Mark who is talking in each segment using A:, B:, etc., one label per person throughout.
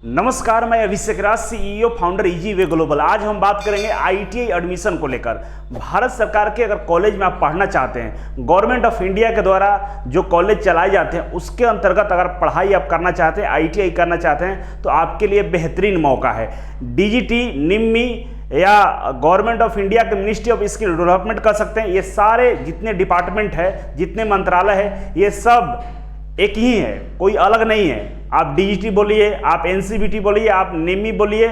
A: नमस्कार, मैं Abhishek Raj, CEO founder easy way global. आज हम बात करेंगे आईटीआई एडमिशन को लेकर। भारत सरकार के अगर कॉलेज में आप पढ़ना चाहते हैं, गवर्नमेंट ऑफ इंडिया के द्वारा जो कॉलेज चलाए जाते हैं उसके अंतर्गत अगर पढ़ाई आप करना चाहते हैं, आईटीआई करना चाहते हैं, तो आपके लिए बेहतरीन मौका है। डीजीटी, निम्मी या गवर्नमेंट ऑफ इंडिया के मिनिस्ट्री ऑफ स्किल डेवलपमेंट कर सकते हैं। ये सारे जितने डिपार्टमेंट है, जितने मंत्रालय है, ये सब एक ही है, कोई अलग नहीं है। आप डीजीटी बोलिए, आप एनसीबीटी बोलिए, आप निम्मी बोलिए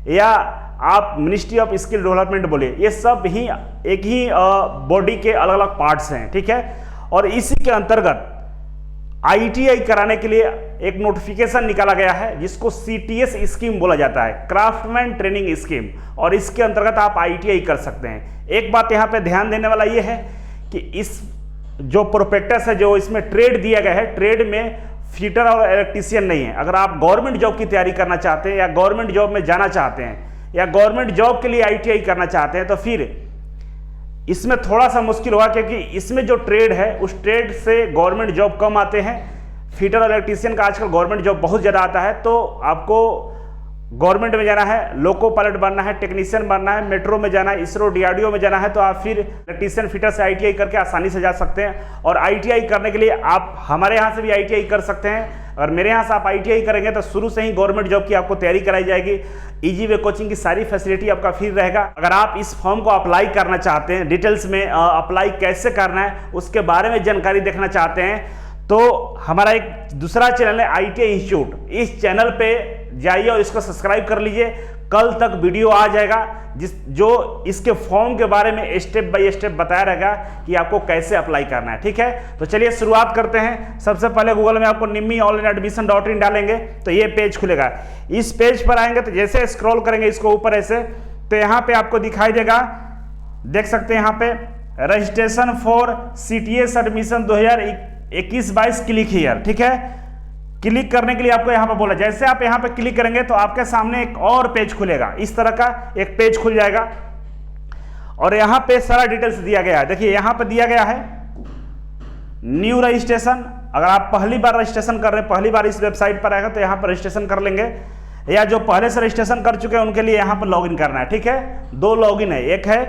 A: या आप मिनिस्ट्री ऑफ स्किल डेवलपमेंट बोलिए, ये सब ही एक ही बॉडी के अलग अलग पार्ट्स हैं, ठीक है। और इसी के अंतर्गत आईटीआई कराने के लिए एक नोटिफिकेशन निकाला गया है जिसको सीटीएस स्कीम बोला जाता है, क्राफ्टमैन ट्रेनिंग स्कीम, और इसके अंतर्गत आप आईटीआई कर सकते हैं। एक बात यहाँ पे ध्यान देने वाला ये है कि इस जो प्रोस्पेक्टस है, जो इसमें ट्रेड दिया गया है, ट्रेड में फिटर और इलेक्ट्रीशियन नहीं है। अगर आप गवर्नमेंट जॉब की तैयारी करना चाहते हैं या गवर्नमेंट जॉब में जाना चाहते हैं या गवर्नमेंट जॉब के लिए आईटीआई करना चाहते हैं, तो फिर इसमें थोड़ा सा मुश्किल होगा, क्योंकि इसमें जो ट्रेड है उस ट्रेड से गवर्नमेंट जॉब कम आते हैं। फिटर और इलेक्ट्रीशियन का आजकल गवर्नमेंट जॉब बहुत ज़्यादा आता है, तो आपको गवर्नमेंट में जाना है, लोको पायलट बनना है, टेक्नीशियन बनना है, मेट्रो में जाना है, इसरो डीआरडीओ में जाना है, तो आप फिर इलेक्ट्रीशियन फिटर से आईटीआई करके आसानी से जा सकते हैं। और आईटीआई करने के लिए आप हमारे यहाँ से भी आईटीआई कर सकते हैं, और मेरे यहाँ से आप आईटीआई करेंगे तो शुरू से ही गवर्नमेंट जॉब की आपको तैयारी कराई जाएगी। इजी वे कोचिंग की सारी फैसिलिटी आपका फ्री रहेगा। अगर आप इस फॉर्म को अप्लाई करना चाहते हैं, डिटेल्स में अप्लाई कैसे करना है उसके बारे में जानकारी देखना चाहते हैं, तो हमारा एक दूसरा चैनल है आईटीआई इंस्टीट्यूट। इस चैनल पे जाइए और इसको सब्सक्राइब कर लीजिए। कल तक वीडियो आ जाएगा जो इसके फॉर्म के बारे में स्टेप बाय स्टेप बताया रहेगा कि आपको कैसे अप्लाई करना है, ठीक है। तो चलिए शुरुआत करते हैं। सबसे पहले गूगल में आपको निम्मी ऑनलाइन एडमिशन.in डालेंगे तो ये पेज खुलेगा। इस पेज पर आएंगे तो जैसे स्क्रॉल करेंगे इसको ऊपर ऐसे, तो यहाँ पे आपको दिखाई देगा, देख सकते हैं यहाँ पे registration for CTS admission 2021-22 click here, ठीक है। क्लिक करने के लिए आपको यहाँ पे बोला, जैसे आप यहाँ पे क्लिक करेंगे तो आपके सामने एक और पेज खुलेगा। इस तरह का एक पेज खुल जाएगा और यहाँ पे सारा डिटेल्स दिया गया है। देखिए यहाँ पे दिया गया है न्यू रजिस्ट्रेशन। अगर आप पहली बार रजिस्ट्रेशन कर रहे हैं, पहली बार इस वेबसाइट पर आएगा तो यहाँ पर रजिस्ट्रेशन कर लेंगे, या जो पहले से रजिस्ट्रेशन कर चुके हैं उनके लिए यहाँ पर लॉगिन करना है, ठीक है। दो लॉगिन है, एक है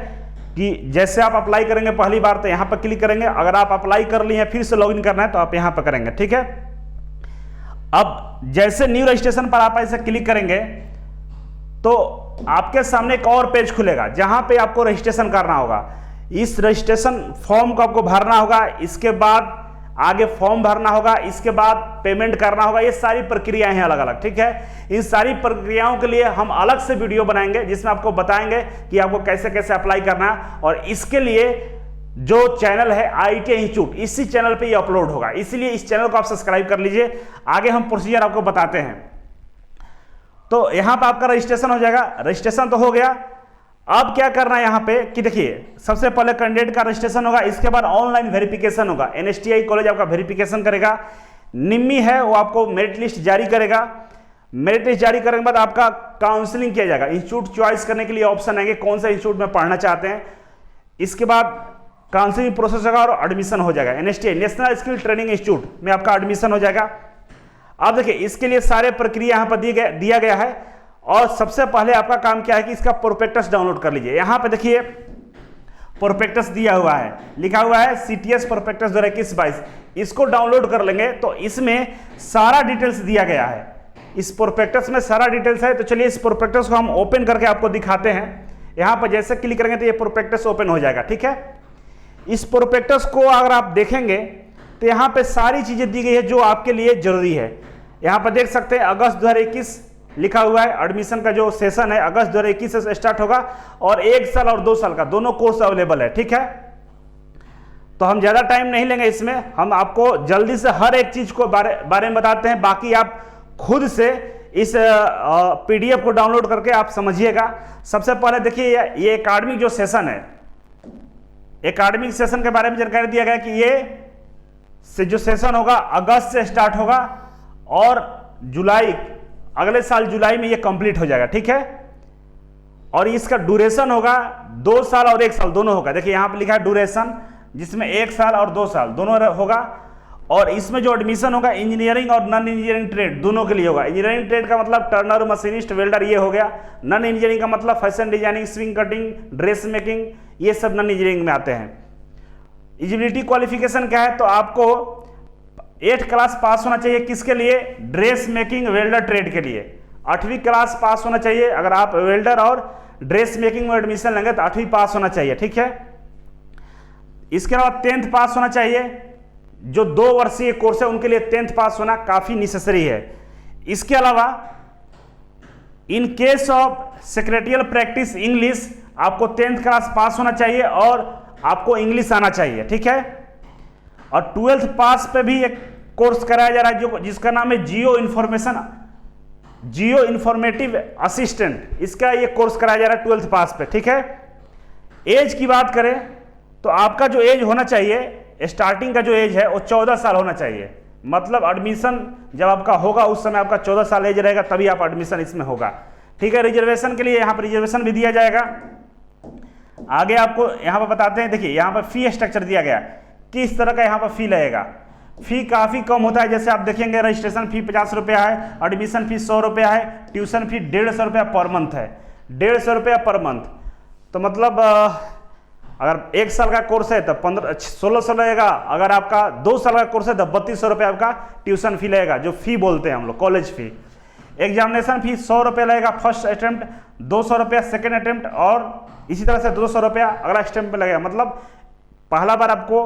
A: कि जैसे आप अप्लाई करेंगे पहली बार तो यहाँ पर क्लिक करेंगे, अगर आप अप्लाई कर लिए हैं फिर से लॉगिन करना है तो आप यहाँ पर करेंगे, ठीक है। अब जैसे न्यू रजिस्ट्रेशन पर आप ऐसे क्लिक करेंगे तो आपके सामने एक और पेज खुलेगा जहां पे आपको रजिस्ट्रेशन करना होगा। इस रजिस्ट्रेशन फॉर्म को आपको भरना होगा, इसके बाद आगे फॉर्म भरना होगा, इसके बाद पेमेंट करना होगा। ये सारी प्रक्रियाएं हैं अलग अलग, ठीक है। इन सारी प्रक्रियाओं के लिए हम अलग से वीडियो बनाएंगे जिसमें आपको बताएंगे कि आपको कैसे कैसे अप्लाई करना है। और इसके लिए जो चैनल है आईटीआई इंस्टीट्यूट, इसी चैनल पे ये अपलोड होगा, इसीलिए इस चैनल को आप सब्सक्राइब कर लीजिए। आगे हम प्रोसीजर आपको बताते हैं। तो यहां पे आपका रजिस्ट्रेशन हो जाएगा। रजिस्ट्रेशन तो हो गया। अब क्या करना है यहाँ पे कि देखिए, सबसे पहले कैंडिडेट का रजिस्ट्रेशन होगा, इसके बाद ऑनलाइन वेरिफिकेशन होगा। एनएसटीआई कॉलेज आपका वेरिफिकेशन करेगा। निम्मी है वो आपको मेरिट लिस्ट जारी करेगा। मेरिट लिस्ट जारी करने के बाद आपका काउंसलिंग किया जाएगा। इंस्टीट्यूट चॉइस करने के लिए ऑप्शन आएंगे, कौन सा इंस्टीट्यूट में पढ़ना चाहते हैं। इसके बाद काउंसलिंग प्रोसेस होगा और एडमिशन हो जाएगा। NSTI national skill training institute में आपका एडमिशन हो जाएगा। अब देखिए, इसके लिए सारे प्रक्रिया यहाँ पर दिया गया है। और सबसे पहले आपका काम क्या है कि इसका प्रोस्पेक्टस डाउनलोड कर लीजिए। यहाँ पे देखिए प्रोस्पेक्टस दिया हुआ है, लिखा हुआ है सीटीएस प्रोस्पेक्टस 2021-22। इसको डाउनलोड कर लेंगे तो इसमें सारा डिटेल्स दिया गया है। इस प्रोस्पेक्टस में सारा डिटेल्स है। तो चलिए इस प्रोस्पेक्टस को हम ओपन करके आपको दिखाते हैं। यहाँ पर जैसे क्लिक करेंगे तो ये प्रोस्पेक्टस ओपन हो जाएगा, ठीक है। इस प्रोस्पेक्टस को अगर आप देखेंगे तो यहाँ पे सारी चीजें दी गई है जो आपके लिए जरूरी है। यहाँ पर देख सकते हैं अगस्त 2021 लिखा हुआ है। एडमिशन का जो सेशन है अगस्त 2021 से स्टार्ट होगा और 1 साल और 2 साल का दोनों कोर्स अवेलेबल है, ठीक है। तो हम ज्यादा टाइम नहीं लेंगे इसमें, हम आपको जल्दी से हर एक चीज को बारे में बताते हैं। बाकी आप खुद से इस पीडीएफ को डाउनलोड करके आप समझिएगा। सबसे पहले देखिए, ये एकेडमिक जो सेशन है, एकेडमिक सेशन के बारे में जानकारी दिया गया कि ये से जो सेशन होगा अगस्त से स्टार्ट होगा और जुलाई, अगले साल जुलाई में ये कंप्लीट हो जाएगा, ठीक है। और इसका ड्यूरेशन होगा 2 साल और 1 साल दोनों होगा। देखिए यहाँ पे लिखा है ड्यूरेशन, जिसमें 1 साल और 2 साल दोनों होगा। और इसमें जो एडमिशन होगा इंजीनियरिंग और नॉन इंजीनियरिंग ट्रेड दोनों के लिए होगा। इंजीनियरिंग ट्रेड का मतलब टर्नर, मशीनिस्ट, वेल्डर ये हो गया। नॉन इंजीनियरिंग का मतलब fashion designing, swing cutting, dress making, ये सब नॉन इंजीनियरिंग में आते हैं। एलिजिबिलिटी क्वालिफिकेशन क्या है, तो आपको 8th क्लास पास होना चाहिए। किसके लिए? ड्रेस मेकिंग वेल्डर ट्रेड के लिए 8वीं क्लास पास होना चाहिए। अगर आप वेल्डर और ड्रेस मेकिंग में एडमिशन लेंगे तो 8वीं पास होना चाहिए, ठीक है। इसके अलावा 10th पास होना चाहिए। जो 2 वर्षीय कोर्स है उनके लिए 10th पास होना काफी नेसेसरी है। इसके अलावा in case of secretarial practice English आपको 10th क्लास पास होना चाहिए और आपको इंग्लिश आना चाहिए, ठीक है। और 12th पास पे भी एक कोर्स कराया जा रहा है जो जिसका नाम है जियो इन्फॉर्मेटिव असिस्टेंट। इसका ये कोर्स कराया जा रहा है 12th पास पे, ठीक है। एज की बात करें तो आपका जो एज होना चाहिए, स्टार्टिंग का जो एज है वो 14 साल होना चाहिए। मतलब एडमिशन जब आपका होगा उस समय आपका 14 साल एज रहेगा, तभी आप एडमिशन इसमें होगा, ठीक है। रिजर्वेशन के लिए यहाँ पर रिजर्वेशन भी दिया जाएगा। आगे आपको यहाँ पर बताते हैं, देखिए यहाँ पर फी स्ट्रक्चर दिया गया, किस तरह का यहाँ पर फी लगेगा। फी काफ़ी कम होता है, जैसे आप देखेंगे रजिस्ट्रेशन फी 50 रुपया है, एडमिशन फी 100 रुपया है, ट्यूशन फी 150 रुपया पर मंथ है, 150 रुपया पर मंथ। तो मतलब अगर 1 साल का कोर्स है तो 1600 लगेगा। अगर आपका 2 साल का कोर्स है तो 3200 रुपया आपका ट्यूशन फी लगेगा, जो फी बोलते हैं हम लोग कॉलेज फी। एग्जामिनेशन फी 100 रुपया लगेगा फर्स्ट अटेम्प्ट, 200 रुपया सेकेंड अटेम्प्ट, और इसी तरह से 200 रुपया अगला अटेम्प्ट पे लगेगा। मतलब पहला बार आपको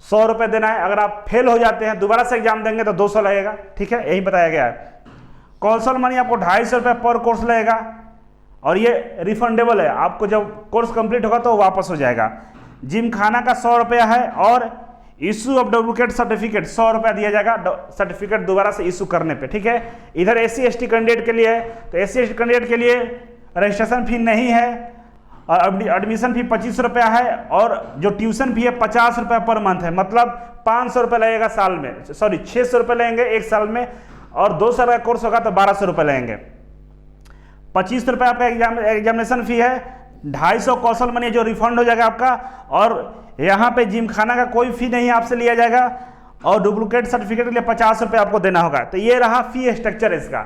A: 100 रुपये देना है। अगर आप फेल हो जाते हैं दोबारा से एग्जाम देंगे तो 200 लगेगा, ठीक है, यही बताया गया है। कौशल मनी आपको 250 रुपये पर कोर्स लगेगा और ये रिफंडेबल है, आपको जब कोर्स कंप्लीट होगा तो वापस हो जाएगा। जिम खाना का 100 रुपया है और इशू ऑफ डुप्लीकेट सर्टिफिकेट 100 रुपया दिया जाएगा सर्टिफिकेट दोबारा से इशू करने पे, ठीक है। इधर SC/ST कैंडिडेट के लिए है, तो SC/ST कैंडिडेट के लिए रजिस्ट्रेशन फी नहीं है और एडमिशन फी 25 रुपया है और जो ट्यूशन फी है 50 रुपया पर मंथ है। मतलब 500 रुपये लगेगा साल में, सॉरी 600 रुपये लगेंगे 1 साल में, और 2 साल का कोर्स होगा तो 1200 रुपये लगेंगे। 25 रुपये आपका एग्जामिनेशन फी है, 250 कौशल मनी जो रिफंड हो जाएगा आपका, और यहाँ पे जिम खाना का कोई फी नहीं आपसे लिया जाएगा, और डुप्लीकेट सर्टिफिकेट के लिए 50 रुपये आपको देना होगा। तो ये रहा फी स्ट्रक्चर इसका,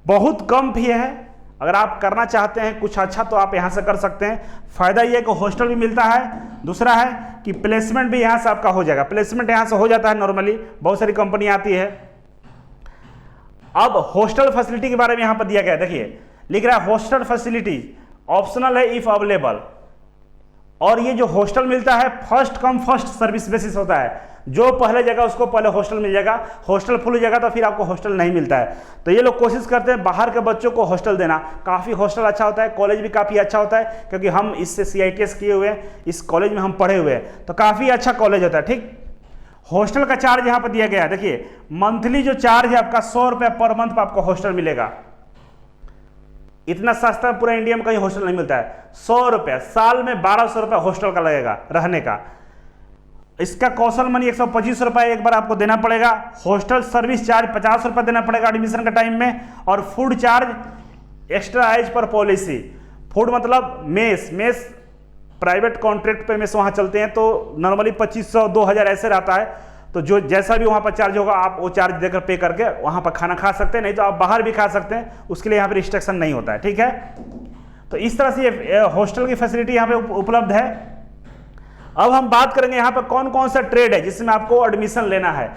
A: बहुत कम फी है। अगर आप करना चाहते हैं कुछ अच्छा तो आप यहाँ से कर सकते हैं। फायदा ये है कि हॉस्टल भी मिलता है, दूसरा है कि प्लेसमेंट भी यहाँ से आपका हो जाएगा। प्लेसमेंट यहाँ से हो जाता है नॉर्मली, बहुत सारी कंपनी आती है। अब हॉस्टल फैसिलिटी के बारे में यहाँ पर दिया गया है, देखिए लिख रहा है हॉस्टल फैसिलिटी ऑप्शनल है इफ अवेलेबल। और ये जो हॉस्टल मिलता है first come first service basis होता है, जो पहले जगह उसको पहले हॉस्टल मिल जाएगा। हॉस्टल फुल हो जाएगा तो फिर आपको हॉस्टल नहीं मिलता है। तो ये लोग कोशिश करते हैं बाहर के बच्चों को हॉस्टल देना। काफ़ी हॉस्टल अच्छा होता है, कॉलेज भी काफ़ी अच्छा होता है, क्योंकि हम इससे CITS किए हुए हैं, इस कॉलेज में हम पढ़े हुए हैं, तो काफ़ी अच्छा कॉलेज होता है, ठीक। हॉस्टल का चार्ज यहाँ पर दिया गया है, देखिए मंथली जो चार्ज है आपका 100 रुपये पर मंथ पर आपको हॉस्टल मिलेगा। इतना सस्ता पूरा इंडिया में कहीं हॉस्टल नहीं मिलता है। 100 रुपये, साल में 1200 रुपये हॉस्टल का लगेगा रहने का। इसका कौशल मनी 125 रुपये एक बार आपको देना पड़ेगा। हॉस्टल सर्विस चार्ज 50 रुपये देना पड़ेगा एडमिशन का टाइम में, और food charge extra as per policy. Food मतलब मेस प्राइवेट कॉन्ट्रैक्ट पे मेस वहाँ चलते हैं, तो नॉर्मली 2500-2000 ऐसे रहता है। तो जो जैसा भी वहाँ पर चार्ज होगा आप वो चार्ज देकर पे करके वहाँ पर खाना खा सकते हैं, नहीं तो आप बाहर भी खा सकते हैं, उसके लिए यहाँ पर रिस्ट्रिक्शन नहीं होता है, ठीक है। तो इस तरह से ये हॉस्टल की फैसिलिटी यहाँ पे उपलब्ध है। अब हम बात करेंगे यहाँ पर कौन कौन सा ट्रेड है जिसमें आपको एडमिशन लेना है।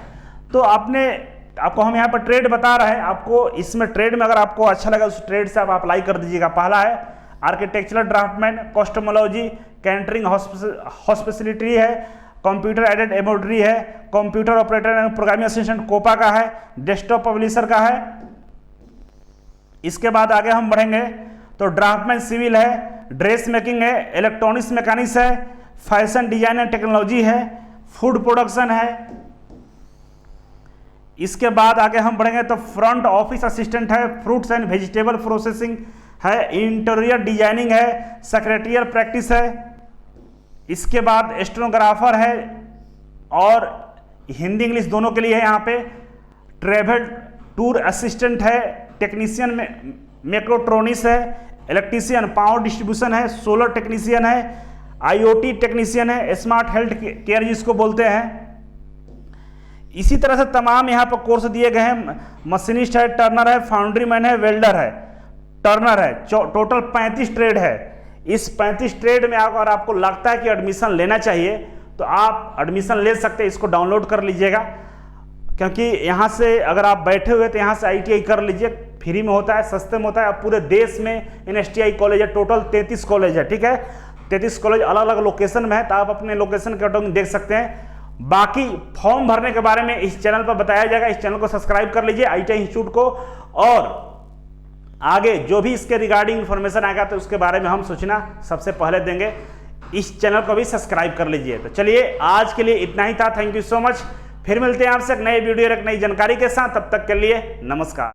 A: तो आपको हम यहाँ पर ट्रेड बता रहे हैं। आपको इसमें ट्रेड में अगर आपको अच्छा लगा उस ट्रेड से आप अप्लाई कर दीजिएगा। पहला है architectural draftsman, cosmetology, catering hospitality है, कंप्यूटर एडेड एम्ब्रॉयडरी है, computer operator and programming assistant COPA का है, डेस्कटॉप पब्लिशर का है। इसके बाद आगे हम बढ़ेंगे तो ड्राफ्टमैन सिविल है, ड्रेस मेकिंग है, इलेक्ट्रॉनिक्स मैकेनिक्स है, फैशन डिजाइन एंड टेक्नोलॉजी है, फूड प्रोडक्शन है। इसके बाद आगे हम बढ़ेंगे तो फ्रंट ऑफिस असिस्टेंट है, फ्रूट्स एंड वेजिटेबल प्रोसेसिंग है, इंटीरियर डिजाइनिंग है, सेक्रेटरियल प्रैक्टिस है। इसके बाद स्टेनोग्राफर है और हिंदी इंग्लिश दोनों के लिए है यहाँ पे। ट्रेवल टूर असिस्टेंट है, टेक्नीशियन में मेक्रोट्रॉनिक्स है, इलेक्ट्रीशियन पावर डिस्ट्रीब्यूशन है, सोलर टेक्नीशियन है, IoT टेक्नीशियन है, स्मार्ट हेल्थ केयर जिसको बोलते हैं। इसी तरह से तमाम यहाँ पर कोर्स दिए गए हैं। मशीनिस्ट है, टर्नर है, फाउंड्री मैन है, वेल्डर है, टर्नर है, टोटल 35 ट्रेड है। इस 35 ट्रेड में अगर आपको लगता है कि एडमिशन लेना चाहिए तो आप एडमिशन ले सकते हैं। इसको डाउनलोड कर लीजिएगा, क्योंकि यहाँ से अगर आप बैठे हुए तो यहाँ से ITI कर लीजिए, फ्री में होता है, सस्ते में होता है। अब पूरे देश में NSTI कॉलेज है, टोटल 33 कॉलेज है, ठीक है। 33 कॉलेज अलग अलग लोकेशन में है, तो आप अपने लोकेशन के अकॉर्डिंग देख सकते हैं। बाकी फॉर्म भरने के बारे में इस चैनल पर बताया जाएगा। इस चैनल को सब्सक्राइब कर लीजिए ITI इंस्टीट्यूट को, और आगे जो भी इसके रिगार्डिंग इंफॉर्मेशन आएगा तो उसके बारे में हम सूचना सबसे पहले देंगे। इस चैनल को भी सब्सक्राइब कर लीजिए। तो चलिए आज के लिए इतना ही था। Thank you so much. फिर मिलते हैं आपसे एक नए वीडियो और एक नई जानकारी के साथ। तब तक के लिए नमस्कार।